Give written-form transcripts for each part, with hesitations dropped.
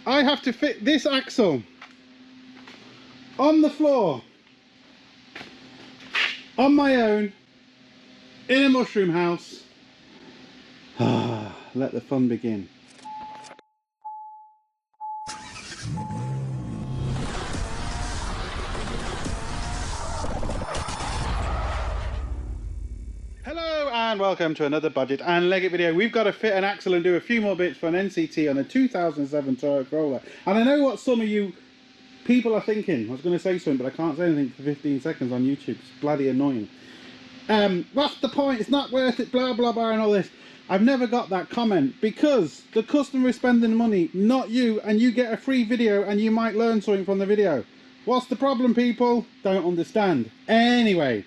I have to fit this axle on the floor on my own in a mushroom house. Let the fun begin. Hello and welcome to another Bodgit and Leggit video. We've got to fit an axle and do a few more bits for an NCT on a 2007 Toyota Corolla. And I know what some of you people are thinking. I was going to say something, but I can't say anything for 15 seconds on YouTube. It's bloody annoying. What's the point? It's not worth it, blah blah blah and all this. I've never got that comment because the customer is spending the money, not you, and you get a free video and you might learn something from the video. What's the problem, people? Don't understand. Anyway,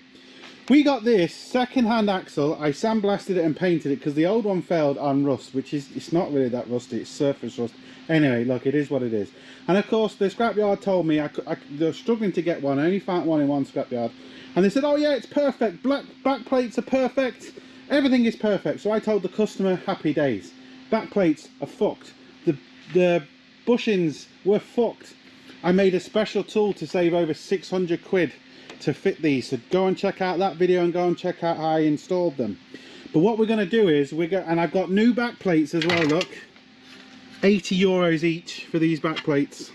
we got this second-hand axle. I sandblasted it and painted it because the old one failed on rust, which is, it's not really that rusty, it's surface rust. Anyway, look, it is what it is. And of course, the scrapyard told me they were struggling to get one. I only found one in one scrapyard. And they said, oh yeah, it's perfect. Back plates are perfect. Everything is perfect. So I told the customer, happy days. Back plates are fucked. The bushings were fucked. I made a special tool to save over 600 quid to fit these, so go and check out that video and go and check out how I installed them. But what we're going to do is and I've got new back plates as well. Look, 80 euros each for these back plates.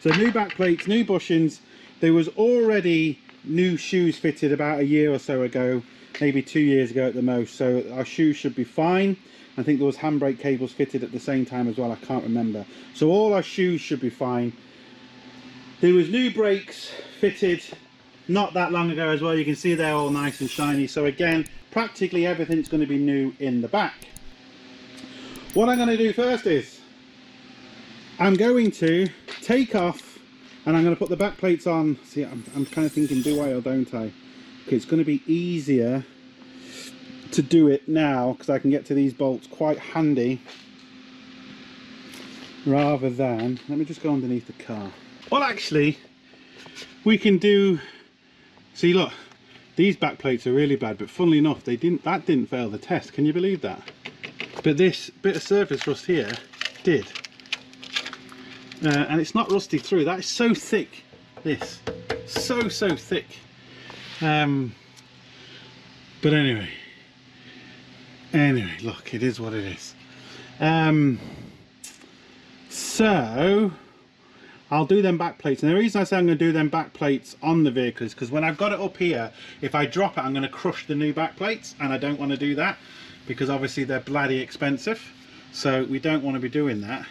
So new back plates, new bushings. There was already new shoes fitted about a year or so ago, maybe 2 years ago at the most, so our shoes should be fine. I think there was handbrake cables fitted at the same time as well, I can't remember. So all our shoes should be fine. There was new brakes fitted not that long ago as well. You can see they're all nice and shiny. So again, practically everything's going to be new in the back. What I'm going to do first is I'm going to take off and I'm going to put the back plates on. See, I'm kind of thinking, do I or don't I? Okay, it's going to be easier to do it now because I can get to these bolts quite handy rather than, let me just go underneath the car. Well, actually, we can do, see, look, these back plates are really bad, but funnily enough, that didn't fail the test. Can you believe that? But this bit of surface rust here did. And it's not rusty through. That is so thick, this. So thick. But anyway, look, it is what it is. So I'll do them back plates, and the reason I say I'm going to do them back plates on the vehicle is because when I've got it up here, if I drop it I'm going to crush the new back plates, and I don't want to do that because obviously they're bloody expensive, so we don't want to be doing that.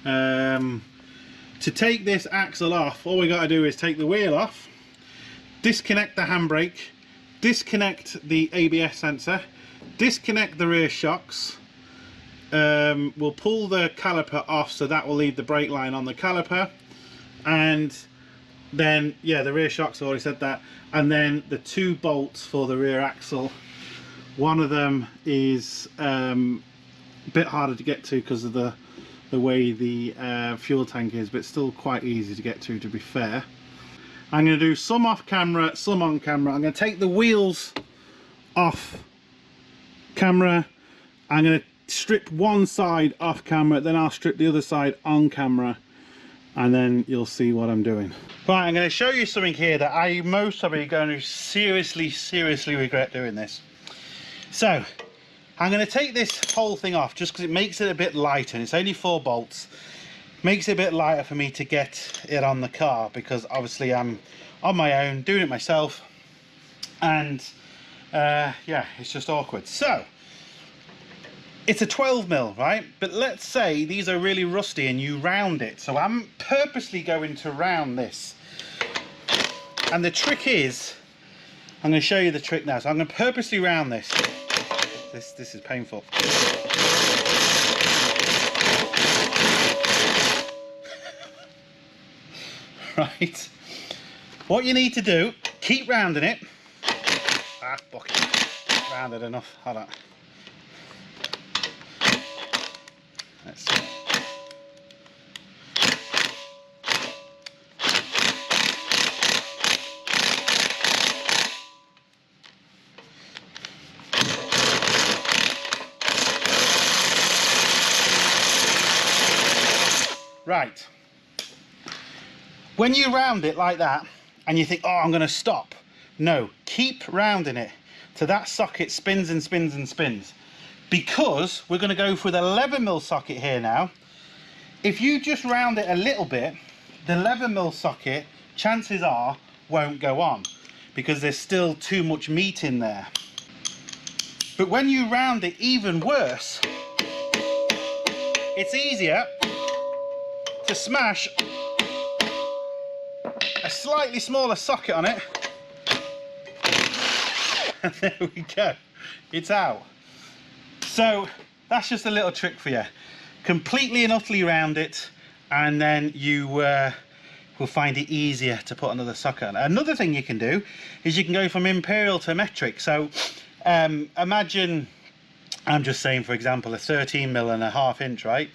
To take this axle off, all we got to do is take the wheel off, disconnect the handbrake, disconnect the ABS sensor, disconnect the rear shocks. We'll pull the caliper off, so that will leave the brake line on the caliper, and then yeah, the rear shocks, I already said that, and then the two bolts for the rear axle. One of them is a bit harder to get to because of the way the fuel tank is, but still quite easy to get to be fair. I'm going to do some off camera, some on camera. I'm going to take the wheels off camera. I'm going to strip one side off camera, then I'll strip the other side on camera, and then you'll see what I'm doing. Right, I'm going to show you something here that I most probably going to seriously regret doing this. So I'm going to take this whole thing off just because it makes it a bit lighter, and it's only 4 bolts. Makes it a bit lighter for me to get it on the car because obviously I'm on my own doing it myself, and yeah, it's just awkward. So it's a 12mm, right? But let's say these are really rusty and you round it. So I'm purposely going to round this. And the trick is, I'm going to show you the trick now. So I'm going to purposely round this. This is painful. Right. What you need to do, keep rounding it. Ah, fuck it. Rounded enough. Hold on. Let's see. Right. When you round it like that and you think, oh, I'm going to stop. No, keep rounding it till that socket spins and spins and spins. Because we're going to go for the 11mm socket here now. If you just round it a little bit, the 11mm socket, chances are, won't go on because there's still too much meat in there. But when you round it even worse, it's easier to smash a slightly smaller socket on it. And there we go, it's out. So that's just a little trick for you. Completely and utterly round it, and then you will find it easier to put another socket on. Another thing you can do is you can go from imperial to metric. So imagine, I'm just saying for example, a 13mm and a 1/2 inch, right?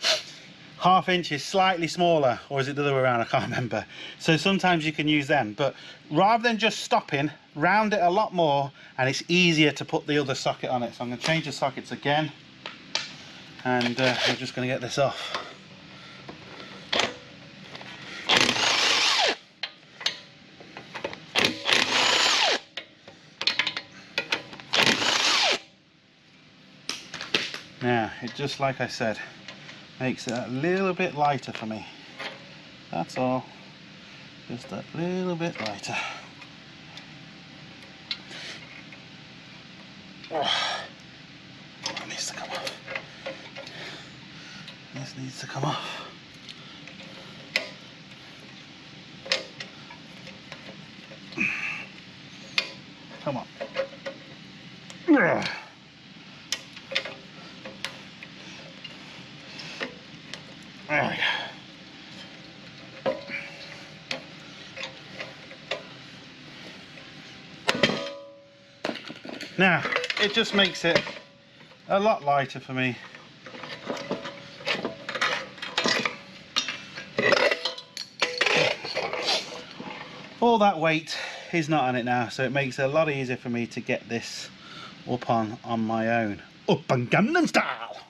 1/2 inch is slightly smaller, or is it the other way around? I can't remember. So sometimes you can use them, but rather than just stopping, round it a lot more, and it's easier to put the other socket on it. So I'm going to change the sockets again, and we're just going to get this off. Now, it just like I said, makes it a little bit lighter for me. That's all. Just a little bit lighter. Oh, that needs to come off. This needs to come off. Come on. There we go. Now, it just makes it a lot lighter for me. All that weight is not on it now, so it makes it a lot easier for me to get this up on my own. Up on Gangnam Style!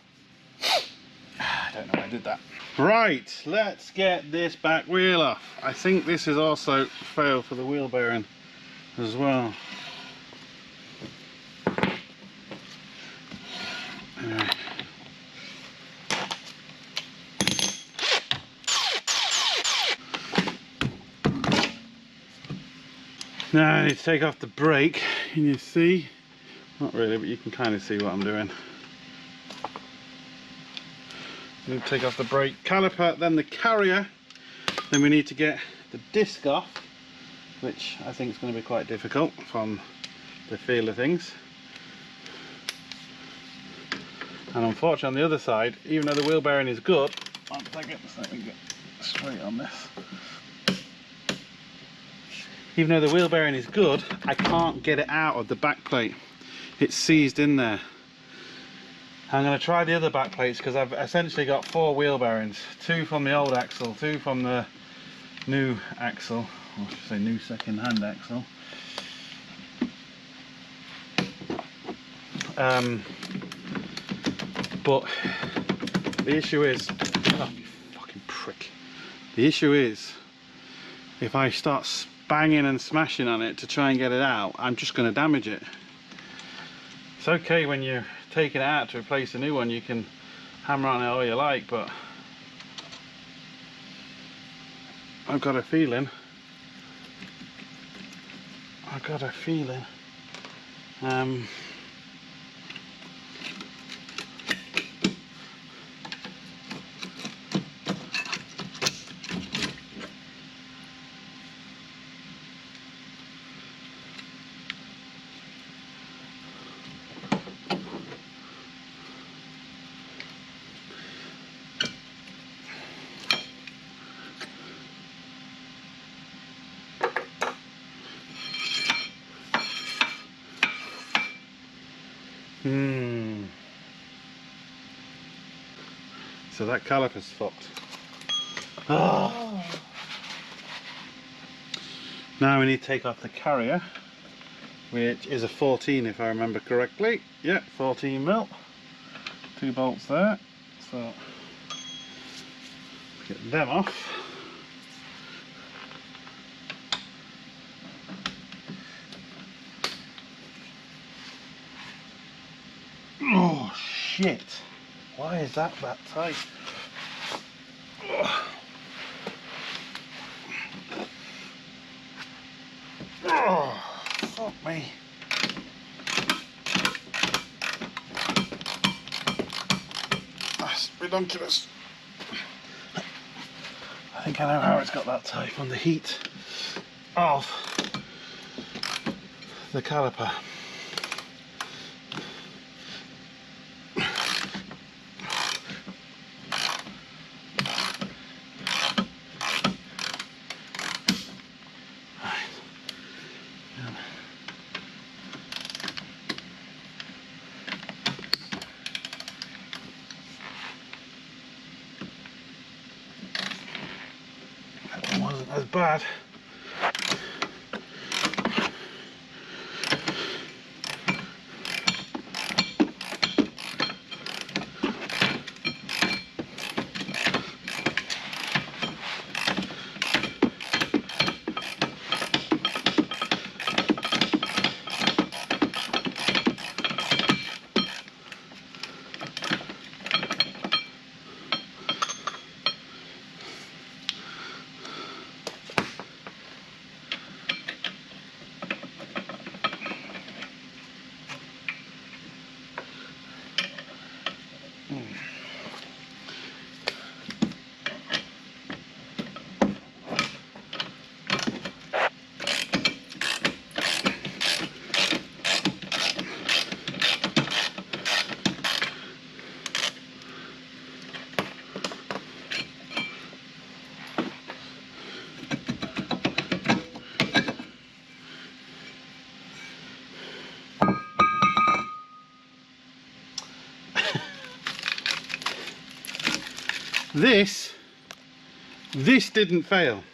I don't know why I did that. Right, let's get this back wheel off. I think this is also failed for the wheel bearing as well. Now I need to take off the brake. Can you see? Not really, but you can kind of see what I'm doing. Need to take off the brake caliper, then the carrier. Then we need to get the disc off, which I think is going to be quite difficult from the feel of things. And unfortunately on the other side, even though the wheel bearing is good, once I get straight on this. Even though the wheel bearing is good, I can't get it out of the back plate. It's seized in there. I'm going to try the other back plates because I've essentially got 4 wheel bearings. 2 from the old axle, 2 from the new axle, or I should say new second-hand axle. But the issue is, oh, you fucking prick. The issue is, if I start banging and smashing on it to try and get it out, I'm just going to damage it. It's okay when you're taking it out to replace a new one, you can hammer on it all you like, but I've got a feeling so that caliper's fucked. Oh. Now we need to take off the carrier, which is a 14 if I remember correctly. Yeah, 14mm. 2 bolts there. So Get them off. Oh shit! Why is that tight? Oh, fuck me. That's ridiculous. I think I know how it's got that tight, from the heat of the caliper. That one wasn't as bad. This didn't fail.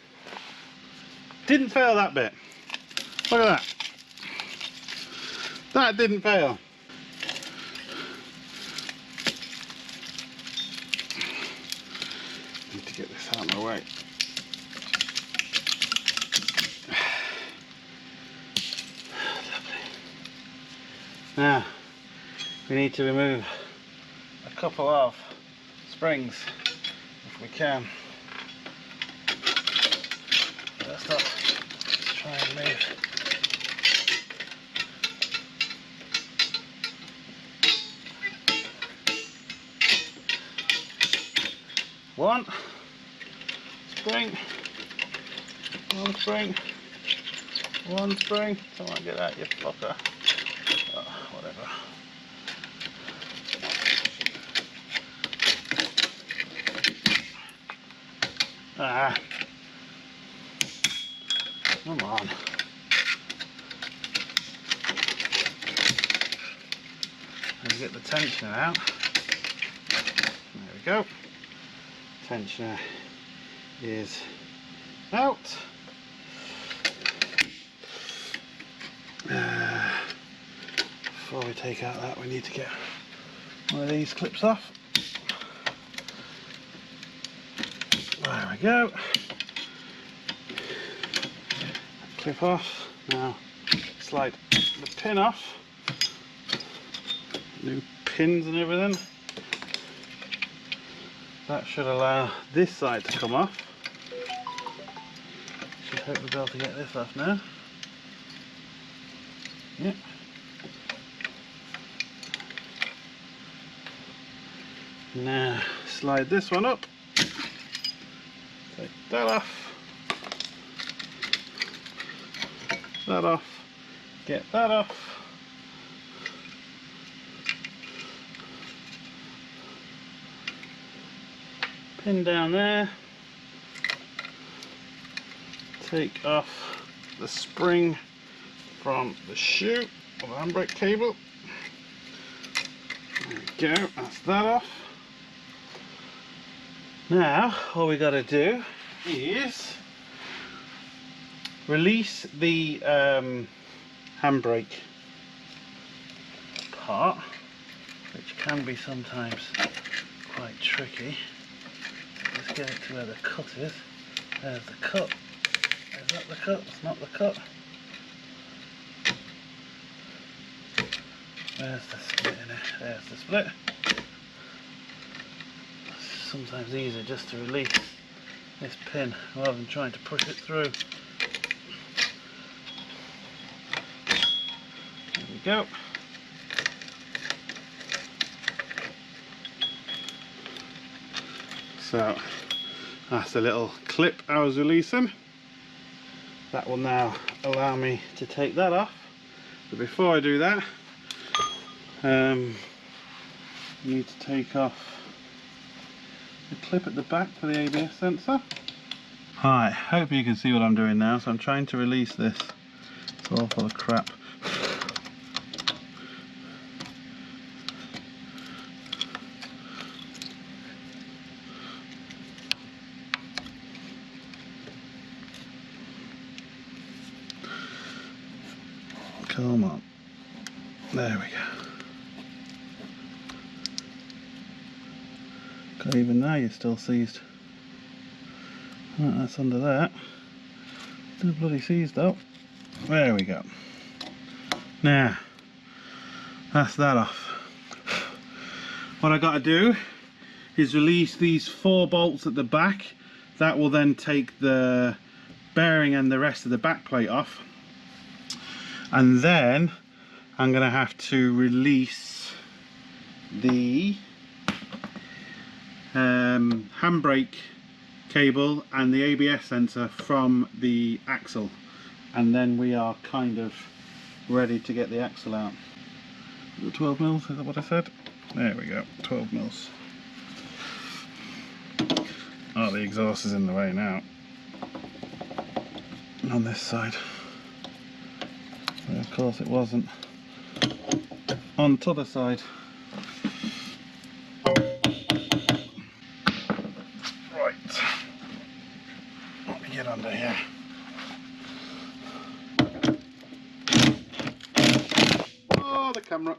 Didn't fail that bit. Look at that. That didn't fail. Need to get this out of my way. Lovely. Now, we need to remove a couple of springs if we can. Let's try and move. One spring, one spring, one spring. Don't want to get that, you fucker. Oh, whatever. Ah. Come on. Let's get the tensioner out. There we go. Tensioner is out. Before we take out that, we need to get one of these clips off. There we go. Clip off. Now slide the pin off. New pins and everything. That should allow this side to come off. Should hopefully be able to get this off now. Yep. Now slide this one up. Take that off. That off. Get that off. Pin down there. Take off the spring from the shoe or the handbrake cable. There we go, that's that off. Now all we got to do is release the handbrake part, which can be sometimes quite tricky. just get it to where the cut is. There's the cut. Is that the cut? It's not the cut. There's the split in it. There's the split. It's sometimes easier just to release this pin rather than trying to push it through. There we go. So that's the little clip I was releasing. That will now allow me to take that off. But before I do that, I need to take off the clip at the back for the ABS sensor. Hi, hope you can see what I'm doing now. So I'm trying to release this. It's all full of crap. Come on. There we go. God, even now you're still seized. Right, that's under there. Still bloody seized though. There we go. Now, that's that off. What I got to do is release these 4 bolts at the back. That will then take the bearing and the rest of the back plate off. And then I'm going to have to release the handbrake cable and the ABS sensor from the axle, and then we are kind of ready to get the axle out. 12 mils, is that what I said? There we go, 12 mils. Oh, the exhaust is in the way now on this side. Of course it wasn't on the other side. Right, let me get under here. Oh, the camera.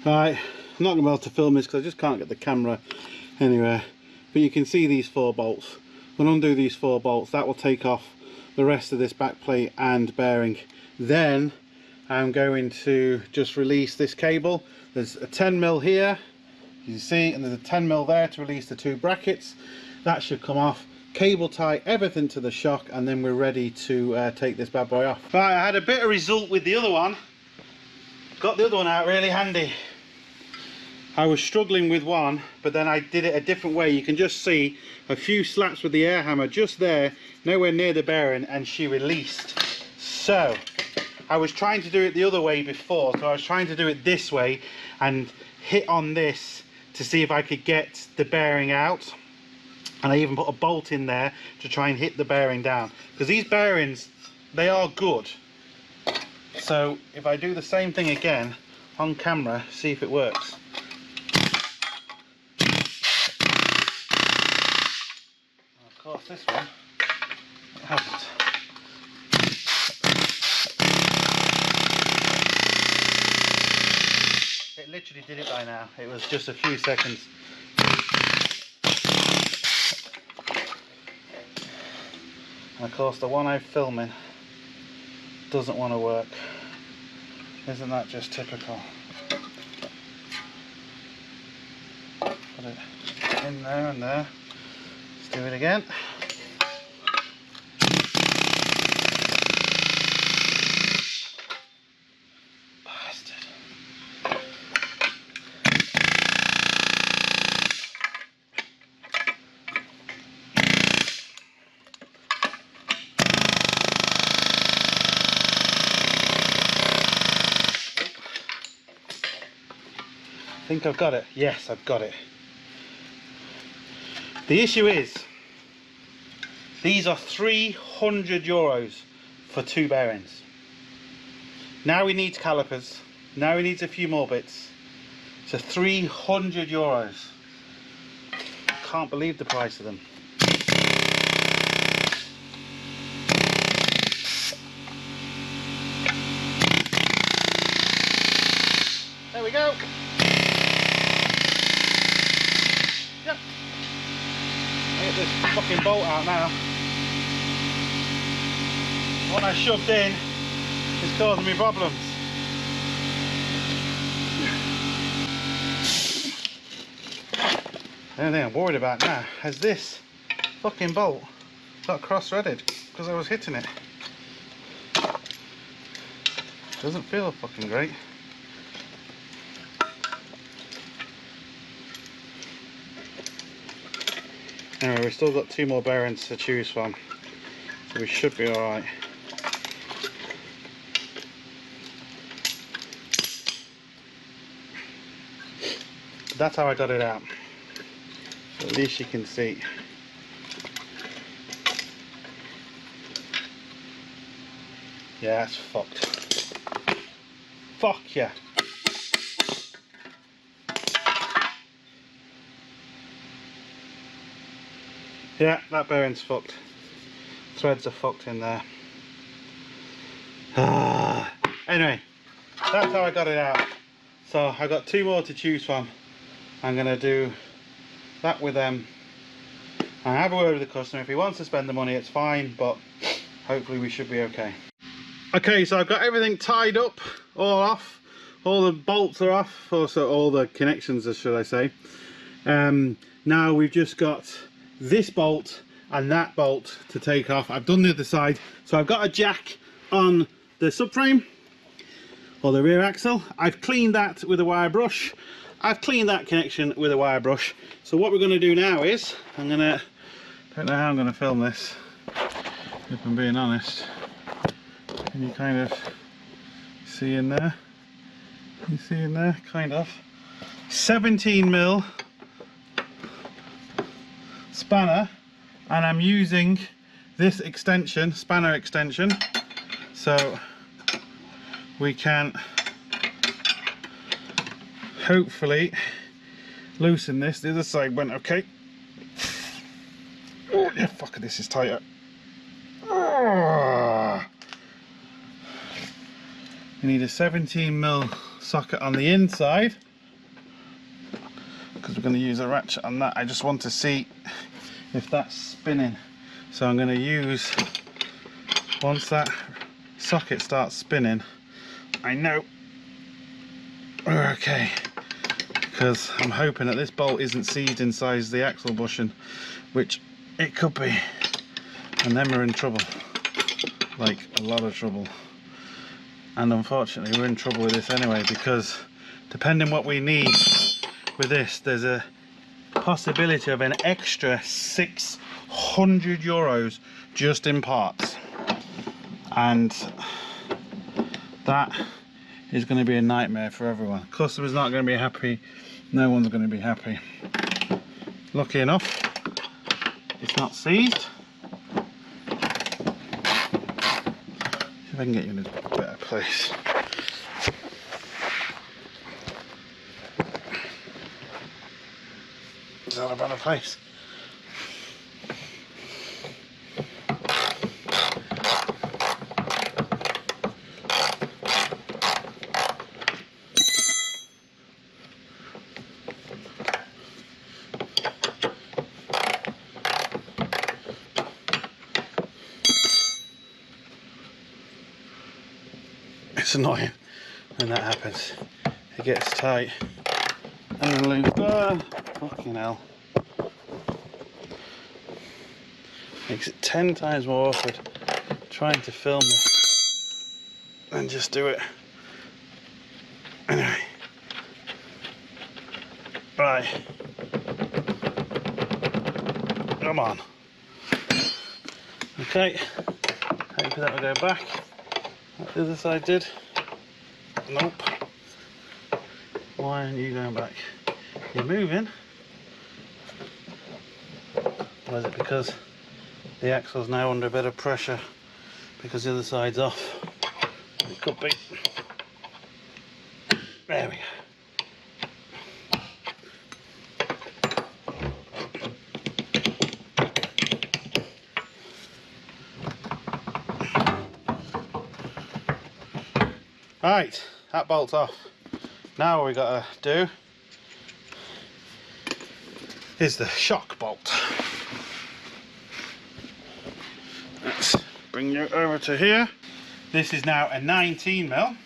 Right, I'm not going to be able to film this because I just can't get the camera anywhere. But you can see these 4 bolts. When I undo these 4 bolts, that will take off the rest of this back plate and bearing. Then I'm going to just release this cable. There's a 10mm here, you see, and there's a 10mm there to release the 2 brackets. That should come off. Cable tie everything to the shock, and then we're ready to take this bad boy off. Right, I had a better result with the other one. Got the other one out really handy. I was struggling with one, but then I did it a different way. You can just see a few slaps with the air hammer just there, nowhere near the bearing, and she released. So I was trying to do it the other way before, so I was trying to do it this way and hit on this to see if I could get the bearing out. And I even put a bolt in there to try and hit the bearing down, because these bearings, they are good. So if I do the same thing again on camera, see if it works. Of course this one, it hasn't. It literally did it by now. It was just a few seconds. And of course the one I'm filming doesn't want to work. Isn't that just typical? Put it in there and there. Let's do it again. Bastard. I think I've got it. Yes, I've got it. The issue is, these are €300 for 2 bearings. Now we need calipers. Now we need a few more bits. So €300. Can't believe the price of them. There we go. Yep. get this fucking bolt out now. What I shoved in is causing me problems. The only thing I'm worried about now is this fucking bolt got cross-threaded because I was hitting it. Doesn't feel fucking great. Anyway, we've still got 2 more bearings to choose from, so we should be alright. That's how I got it out. So at least you can see. Yeah, it's fucked. Fuck yeah. Yeah, that bearing's fucked. Threads are fucked in there. Anyway, that's how I got it out. So I got 2 more to choose from. I'm gonna do that with them. I have a word with the customer. If he wants to spend the money, it's fine, but hopefully we should be okay. Okay, so I've got everything tied up, all off. All the bolts are off, also all the connections, should I say. Now we've just got this bolt and that bolt to take off. I've done the other side. So I've got a jack on the subframe, or the rear axle. I've cleaned that with a wire brush. I've cleaned that connection with a wire brush. So what we're going to do now is, don't know how I'm going to film this, if I'm being honest. Can you kind of see in there? You see in there, kind of. 17mm spanner, and I'm using this extension, spanner extension, so we can hopefully loosen this. The other side went okay. Oh yeah, fuck it, this is tighter. Oh. We need a 17mm socket on the inside because we're going to use a ratchet on that. I just want to see if that's spinning, so I'm going to use, once that socket starts spinning, I know we're okay, because I'm hoping that this bolt isn't seized inside the axle bushing, which it could be, and then we're in trouble, like a lot of trouble. And unfortunately we're in trouble with this anyway, because depending what we need with this, there's a possibility of an extra 600 euros just in parts, and that is going to be a nightmare for everyone. Customer's not going to be happy, no one's going to be happy. Lucky enough, it's not seized. See if I can get you in a better place. Is that a better place? It's annoying when that happens. It gets tight and then loose. Fucking hell. Makes it 10 times more awkward trying to film this than just do it. Anyway. Right. Come on. Okay. Hopefully that will go back. Like the other side did. Nope. Why aren't you going back? You're moving. Or is it because the axle's now under a bit of pressure because the other side's off? It could be. There we go. Right, that bolt's off. Now what we got to do is the shock bolt. Let's bring you over to here. This is now a 19mm.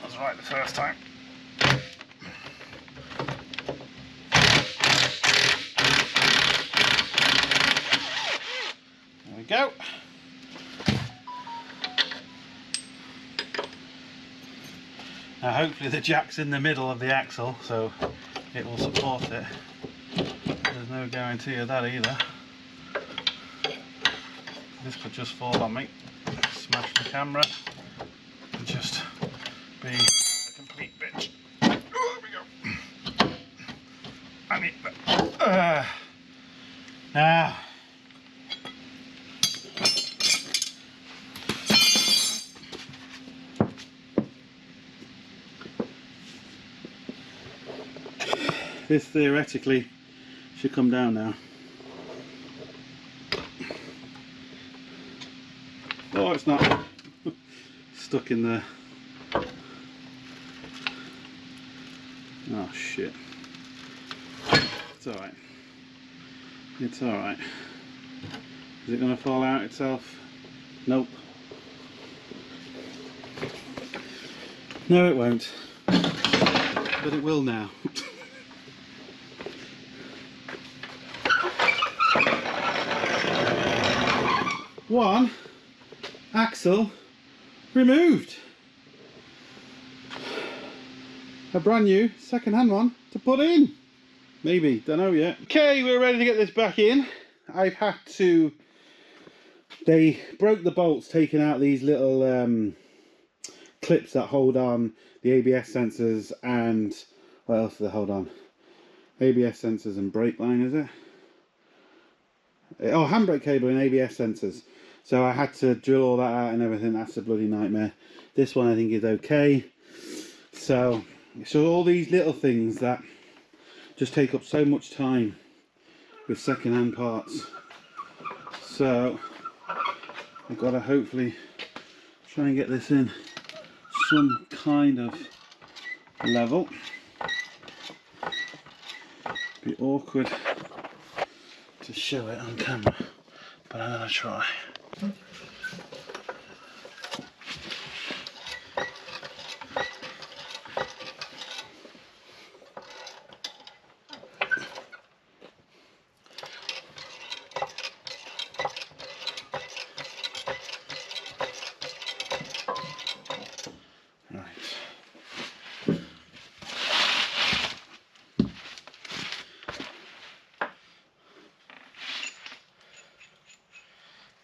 That's right the first time. There we go. Now hopefully the jack's in the middle of the axle so it will support it. There's no guarantee of that either. This could just fall on me, smash the camera, and just be a complete bitch. Oh, there we go. I need that. Now. This theoretically should come down now. Oh, it's not. Stuck in there. Oh shit. It's alright. It's alright. Is it going to fall out itself? Nope. No, it won't. But it will now. One axle removed. A brand new second-hand one to put in. Maybe, don't know yet. Okay, we're ready to get this back in. I've had to... They broke the bolts taking out these little clips that hold on the ABS sensors and... What else do they hold on? ABS sensors and brake line, is it? Oh, handbrake cable and ABS sensors. So I had to drill all that out and everything. That's a bloody nightmare. This one I think is okay. So all these little things that just take up so much time with second-hand parts. So I've got to hopefully try and get this in some kind of level. Be awkward to show it on camera, but I'm gonna try.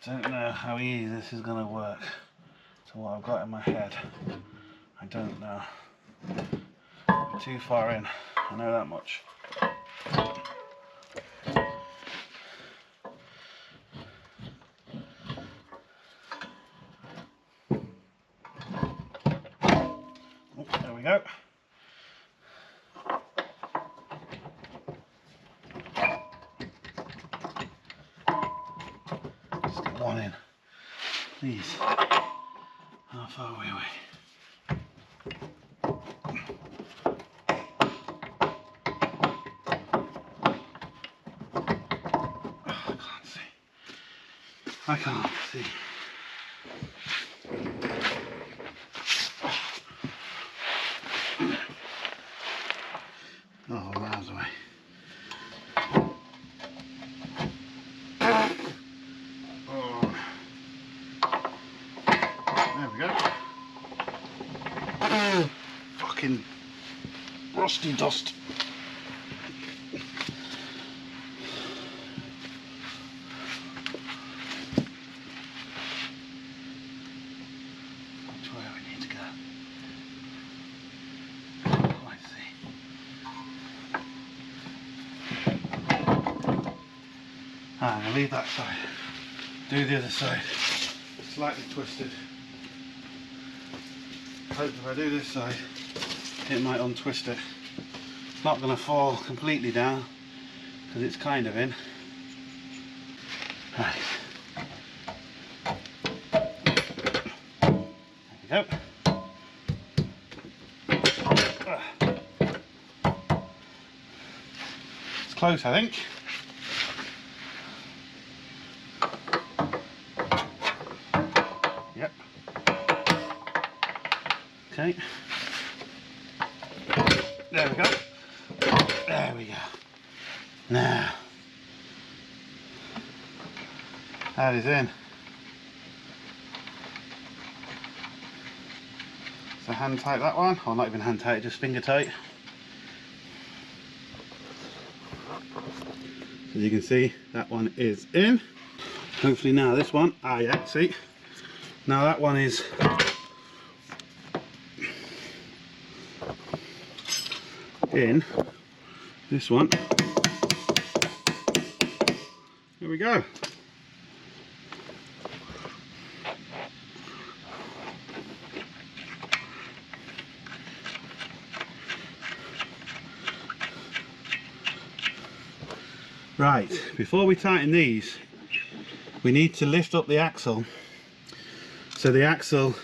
Don't know how easy this is going to work to what I've got in my head. I don't know. I'm too far in, I know that much. Oh, there we go. One in, please. How far are we away? Oh, I can't see. I can't see. Oh, miles away. There we go. Fucking rusty dust. Which way we need to go? Can't quite see. I'm gonna leave that side. Do the other side. Slightly twisted. Hope if I do this side, it might untwist it. It's not going to fall completely down because it's kind of in. Right. There we go. It's close, I think. Yep. Okay. There we go. There we go. Now, that is in. So hand tight that one, or not even hand tight, just finger tight. As you can see, that one is in. Hopefully now this one, yeah, see. Now that one is in. This one. There we go. Right, before we tighten these, we need to lift up the axle. So the axle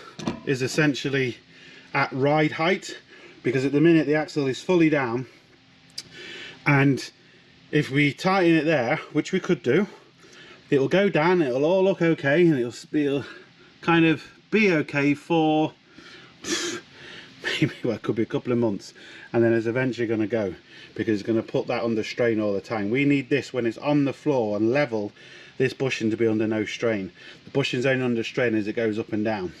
is essentially at ride height, because at the minute the axle is fully down, and if we tighten it there, which we could do, it will go down, it'll all look okay, and it'll kind of be okay for maybe, well, it could be a couple of months, and then it's eventually going to go, because it's going to put that under strain all the time. We need this when it's on the floor and level, this bushing to be under no strain. The bushing's only under strain as it goes up and down.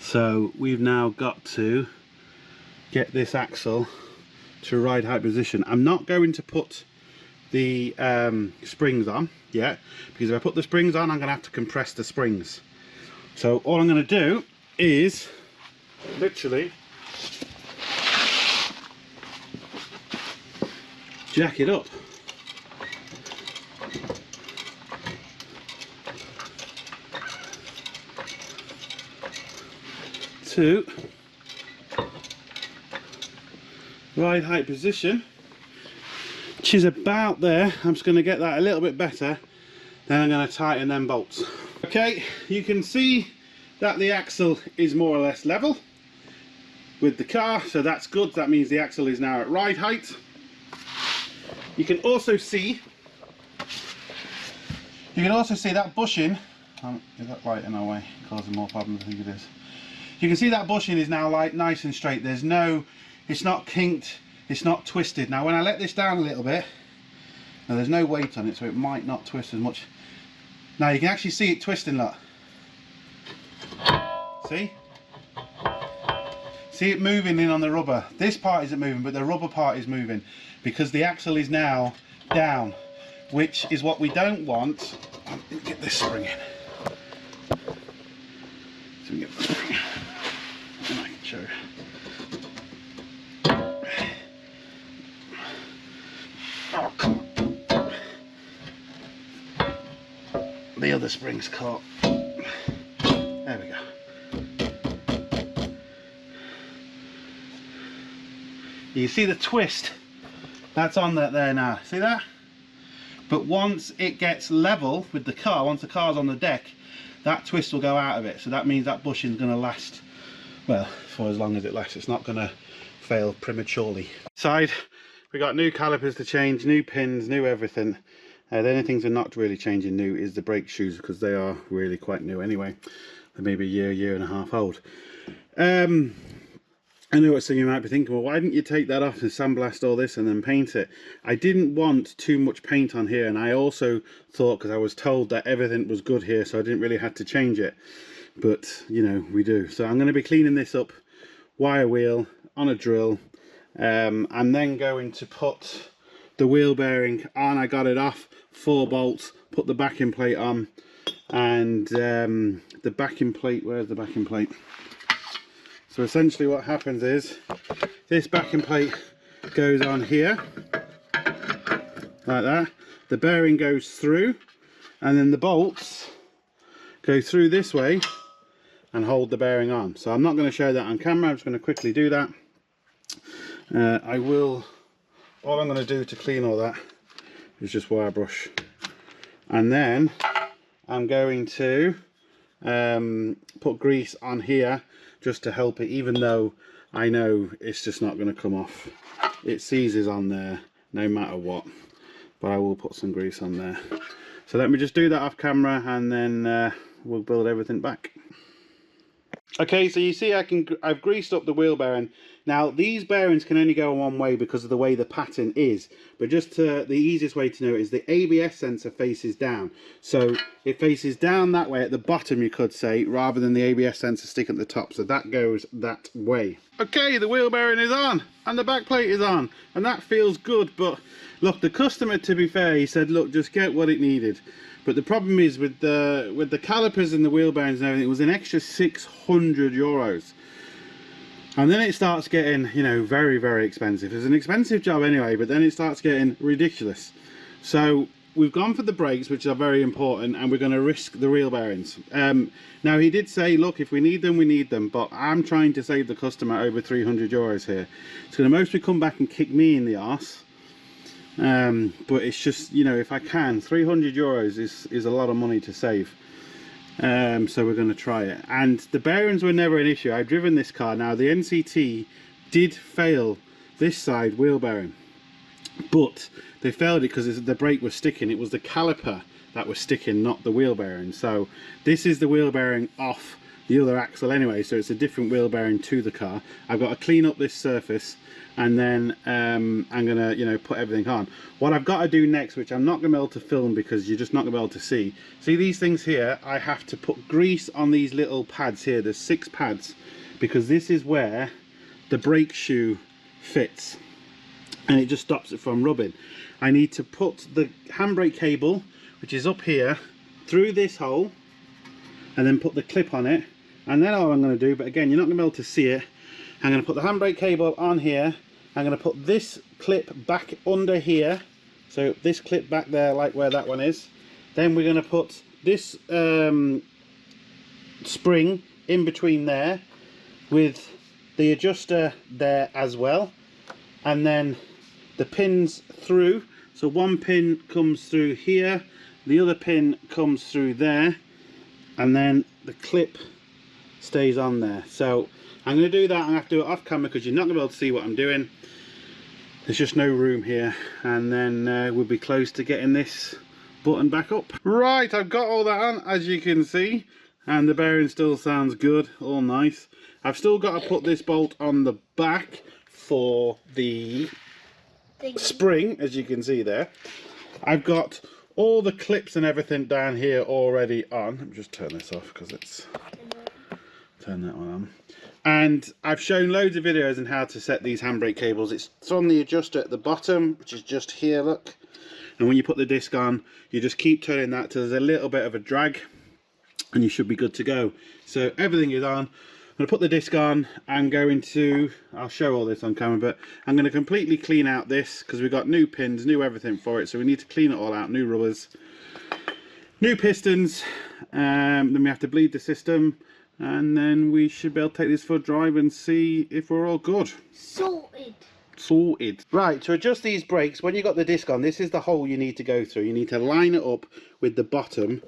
So we've now got to get this axle to ride height position. I'm not going to put the springs on yet, because if I put the springs on, I'm going to have to compress the springs. So all I'm going to do is literally jack it up. To ride height position, which is about there. I'm just going to get that a little bit better, then I'm going to tighten them bolts. Okay, you can see that the axle is more or less level with the car, so that's good. That means the axle is now at ride height. You can also see that bushing. Is that light in our way, causing more problems? I think it is. You can see that bushing is now like nice and straight. There's no, it's not kinked, it's not twisted. Now when I let this down a little bit, now there's no weight on it, so it might not twist as much. Now you can actually see it twisting, look. See? See it moving in on the rubber. This part isn't moving, but the rubber part is moving, because the axle is now down, which is what we don't want. Let me get this spring in. So we get the spring in. And I can show you. Oh, come on. The other spring's caught. There we go. You see the twist? That's on that there now. See that? But once it gets level with the car, once the car's on the deck, that twist will go out of it. So that means that bushing's going to last, well, for as long as it lasts. It's not going to fail prematurely. Side, we got new calipers to change, new pins, new everything. The only things we're not really changing new is the brake shoes, because they are really quite new anyway. They're maybe a year and a half old. I know what some of you might be thinking, well, why didn't you take that off and sandblast all this and then paint it? I didn't want too much paint on here, and I also thought, because I was told that everything was good here, so I didn't really have to change it. But, you know, we do. So I'm going to be cleaning this up, wire wheel, on a drill. I'm then going to put the wheel bearing on. I got it off, 4 bolts, put the backing plate on, and the backing plate, where's the backing plate? So essentially what happens is this backing plate goes on here like that, the bearing goes through, and then the bolts go through this way and hold the bearing on. So I'm not going to show that on camera, I'm just going to quickly do that. All I'm going to do to clean all that is just wire brush, and then I'm going to put grease on here just to help it, even though I know it's just not going to come off. It seizes on there no matter what, but I will put some grease on there. So let me just do that off camera, and then we'll build everything back. Okay, so you see I've greased up the wheel bearing. Now these bearings can only go one way because of the way the pattern is, but just the easiest way to know it is the ABS sensor faces down. So it faces down that way at the bottom, you could say, rather than the ABS sensor sticking at the top. So that goes that way. Okay, the wheel bearing is on and the back plate is on, and that feels good. But look, the customer, to be fair, he said, look, just get what it needed. But the problem is with the calipers and the wheel bearings and everything, it was an extra 600 euros. And then it starts getting, you know, very, very expensive. It's an expensive job anyway, but then it starts getting ridiculous. So we've gone for the brakes, which are very important, and we're going to risk the wheel bearings. Now he did say, look, if we need them, we need them, but I'm trying to save the customer over 300 euros here. It's going to mostly come back and kick me in the arse. But it's just, you know, if I can, 300 euros is a lot of money to save. So we're going to try it. And the bearings were never an issue. I've driven this car. Now the NCT did fail this side wheel bearing, but they failed it because the brake was sticking. It was the caliper that was sticking, not the wheel bearing. So this is the wheel bearing off the other axle anyway, so it's a different wheel bearing to the car. I've got to clean up this surface, and then I'm gonna, you know, put everything on. What I've got to do next, which I'm not gonna be able to film because you're just not gonna be able to see these things here, I have to put grease on these little pads here. There's 6 pads, because this is where the brake shoe fits and it just stops it from rubbing. I need to put the handbrake cable, which is up here, through this hole, and then put the clip on it. And then all I'm going to do, but again, you're not going to be able to see it, I'm going to put the handbrake cable on here. I'm going to put this clip back under here, so this clip back there, like where that one is. Then we're going to put this spring in between there with the adjuster there as well, and then the pins through. So one pin comes through here, the other pin comes through there, and then the clip stays on there. So I'm going to do that. I have to do it off camera because you're not going to be able to see what I'm doing. There's just no room here, and then we'll be close to getting this button back up. Right, I've got all that on, as you can see, and the bearing still sounds good, all nice. I've still got to put this bolt on the back for the spring, as you can see there. I've got all the clips and everything down here already on. Let me just turn this off because it's... Turn that one on. And I've shown loads of videos on how to set these handbrake cables. It's on the adjuster at the bottom, which is just here, look. And when you put the disc on, you just keep turning that till there's a little bit of a drag, and you should be good to go. So everything is on. I'm going to put the disc on. I'm going to, I'll show all this on camera, but I'm going to completely clean out this because we've got new pins, new everything for it. So we need to clean it all out, new rubbers, new pistons. Then we have to bleed the system. And then we should be able to take this for a drive and see if we're all good. Sorted. Right, to adjust these brakes, when you've got the disc on, this is the hole you need to go through. You need to line it up with the bottom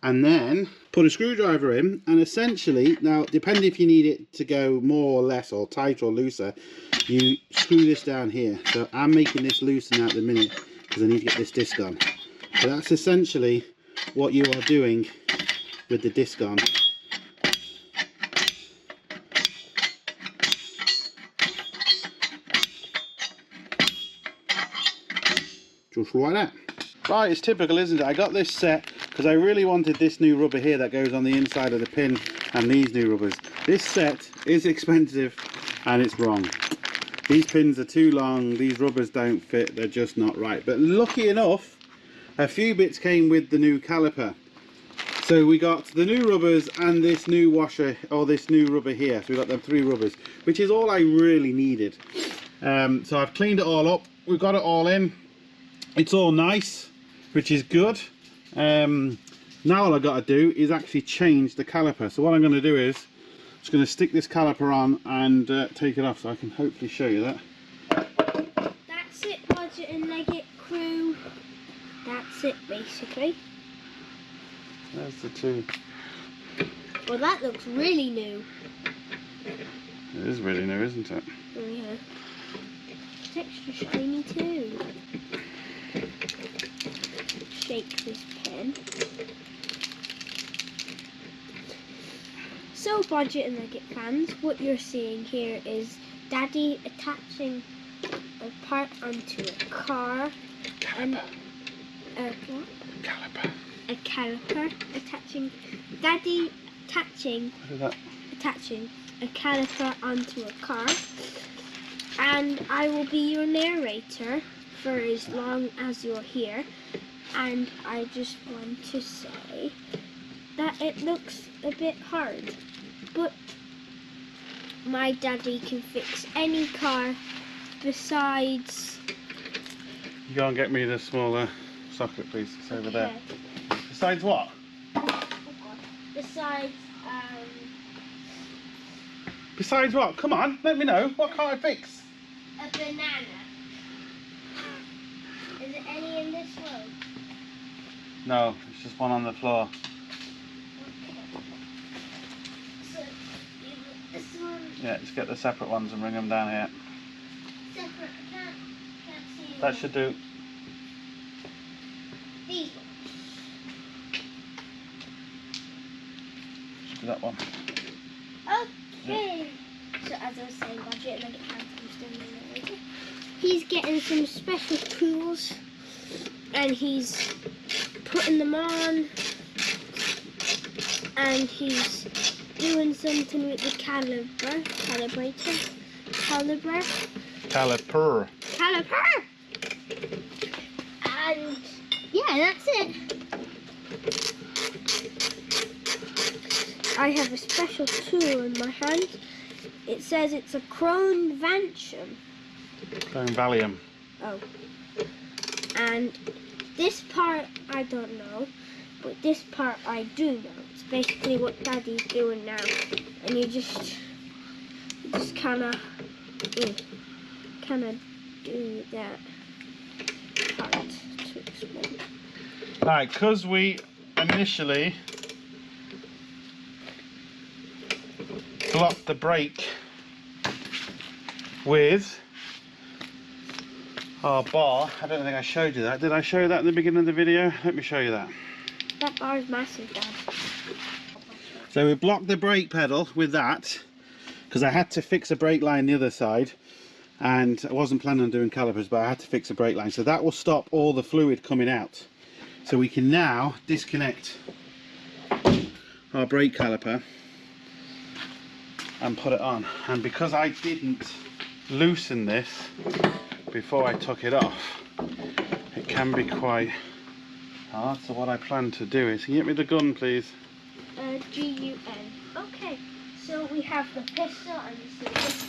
and then put a screwdriver in, and essentially, now depending if you need it to go more or less, or tight or looser, you screw this down here. So I'm making this loosen out at the minute because I need to get this disc on. So that's essentially what you are doing with the disc on. Just like that. Right, it's typical, isn't it? I got this set because I really wanted this new rubber here that goes on the inside of the pin, and these new rubbers. This set is expensive and it's wrong. These pins are too long, these rubbers don't fit, they're just not right. But lucky enough, a few bits came with the new caliper. So we got the new rubbers and this new washer, or this new rubber here. So we got them 3 rubbers, which is all I really needed. So I've cleaned it all up, we've got it all in. It's all nice, which is good. Now all I've got to do is actually change the caliper. So what I'm going to do is I'm just going to stick this caliper on and take it off, so I can hopefully show you that. That's it, Bodgit and Leggit crew. That's it, basically. There's the 2. Well, that looks really new. is really new, isn't it? Yeah. It's extra shiny too. Shake this pen. So, Bodgit and Leggit fans, what you're seeing here is Daddy attaching a part onto a car. Caliper. What? Caliper. A caliper. Daddy attaching a caliper onto a car. And I will be your narrator for as long as you're here. And I just want to say that it looks a bit hard, but my daddy can fix any car besides... You go and get me the smaller socket, please. It's over there. Besides what? Besides, Besides what? Come on, let me know. What can't I fix? a banana. Is there any in this room? No, it's just one on the floor. So, this one Yeah, just get the separate ones and bring them down here. separate. Can't see That should do. these ones. Should do that one. Okay. So as I was saying, Bodgit and Leggit he's getting some special tools and he's putting them on and he's doing something with the caliper. And yeah, that's it. I have a special tool in my hand. It says it's a Chrome Valium. Chrome Valium. Oh. And this part I don't know, but this part I do know. It's basically what Daddy's doing now. And you just kinda do that part to explain. Right, because we initially blocked the brake with our bar. I don't think I showed you that. Did I show you that in the beginning of the video? Let me show you that. That bar is massive, Dad. So we blocked the brake pedal with that because I had to fix a brake line the other side and I wasn't planning on doing calipers, but I had to fix a brake line. So that will stop all the fluid coming out. So we can now disconnect our brake caliper and put it on. And because I didn't loosen this before I took it off, it can be quite hard. So what I plan to do is, can you get me the gun, please? G-U-N. Okay, so we have the pistol and the scissors.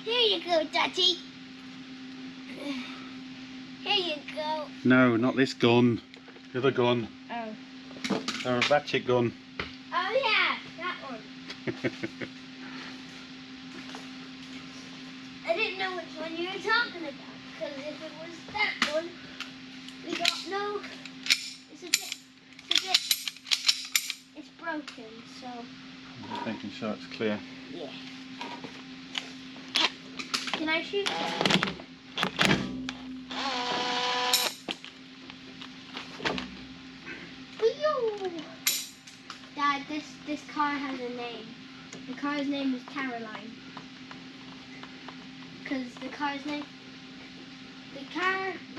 Here you go, Daddy. Here you go. No, not this gun. The other gun. Oh. The ratchet gun. Oh yeah, that one. I didn't know which one you were talking about, because if it was that one, we got no. It's broken, so. I'm just making sure it's clear. Yeah. Can I shoot it? Dad, this car has a name. The car's name is Caroline. Because the car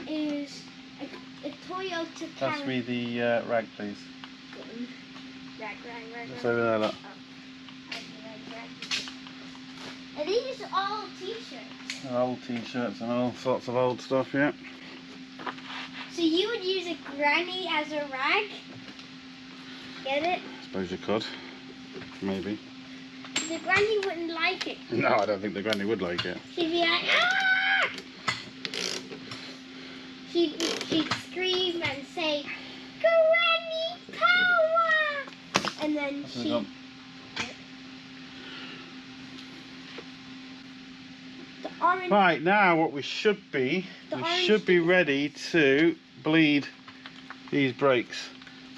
is a Toyota Caroline. Pass me the rag, please. Rag. It's over there, look. Rag. Are these all t-shirts? They're old t-shirts and all sorts of old stuff, yeah. So you would use a granny as a rag? Get it? I suppose you could. Maybe. The granny wouldn't like it. No, I don't think the granny would like it. She'd be like, ah! She'd scream and say, Granny power! And then she... Right, now what we should be ready to bleed these brakes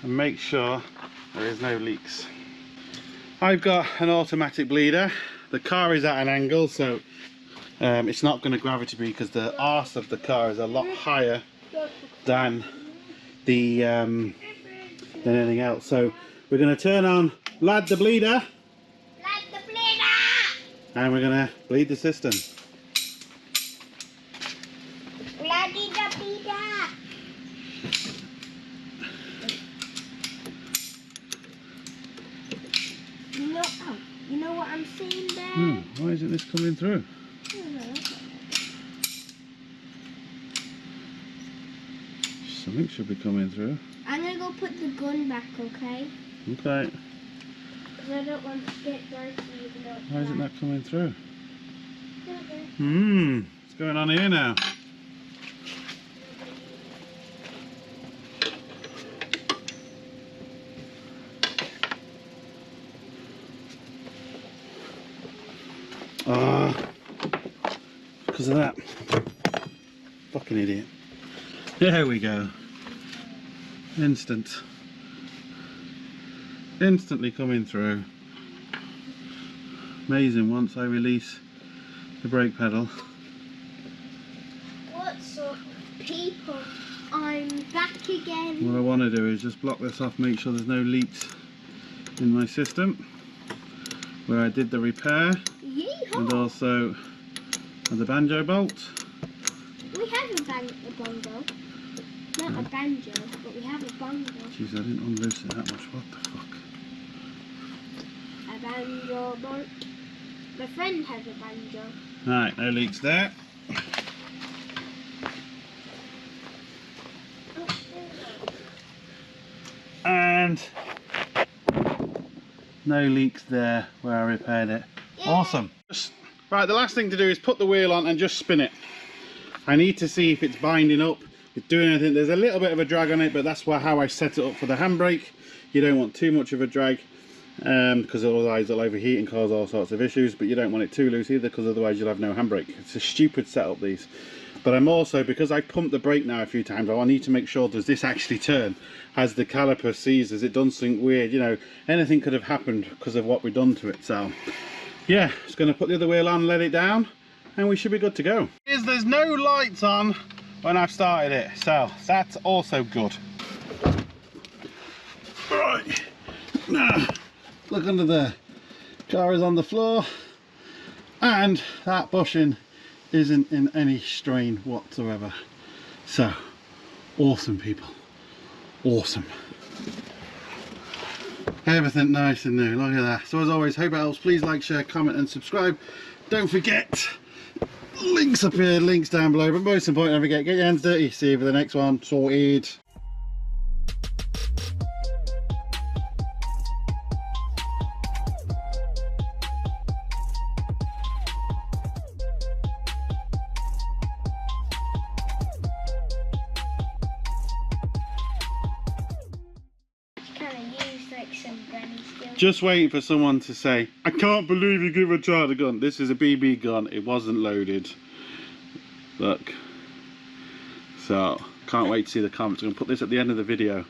and make sure There is no leaks. I've got an automatic bleeder. The car is at an angle, so it's not going to gravity bleed because the arse of the car is a lot higher than the than anything else. So we're going to turn on Lad the bleeder. Lad the bleeder! And we're going to bleed the system. Laddie the bleeder! You know what I'm seeing there? Why isn't this coming through? Something should be coming through. I'm gonna go put the gun back, okay? Okay. Because I don't want to get dirty even though it's Why isn't black. that coming through? Okay. What's going on here now? Because of that. Fucking idiot. There we go. Instantly coming through. Amazing once I release the brake pedal. What's up, people? I'm back again. What I want to do is just block this off, make sure there's no leaks in my system where I did the repair. Yeehaw! And also the banjo bolt. We have a bongo. Not a banjo, but we have a bongo. Jeez, I didn't unloose it that much. What the fuck? A banjo bolt. My friend has a banjo. Alright, no leaks there. And no leaks there where I repaired it. Yeah. Awesome. Right, the last thing to do is put the wheel on and just spin it. I need to see if it's binding up, if it's doing anything. There's a little bit of a drag on it, but that's how I set it up for the handbrake. You don't want too much of a drag because otherwise it'll overheat and cause all sorts of issues, but you don't want it too loose either because otherwise you'll have no handbrake. It's a stupid setup, these. But I'm also, because I pumped the brake now a few times, I need to make sure, does this actually turn? As the caliper sees, has it done something weird? You know, anything could have happened because of what we've done to it. So yeah, just going to put the other wheel on, let it down, and we should be good to go. There's no lights on when I've started it, so that's also good. Right, now look under there. Car is on the floor, and that bushing isn't in any strain whatsoever. So awesome, people, awesome. Everything nice and new, look at that. So as always, hope it helps. Please like, share, comment and subscribe. Don't forget, links up here, links down below, but most important, don't forget, get your hands dirty. See you for the next one. Sorted. Just waiting for someone to say, I can't believe you give a child a gun. This is a BB gun. It wasn't loaded. Look. So, can't wait to see the comments. I'm going to put this at the end of the video,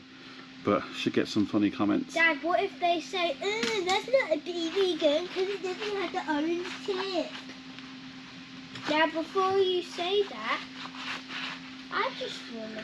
but should get some funny comments. Dad, what if they say, that's not a BB gun because it doesn't have the orange tip? Dad, before you say that, I just want to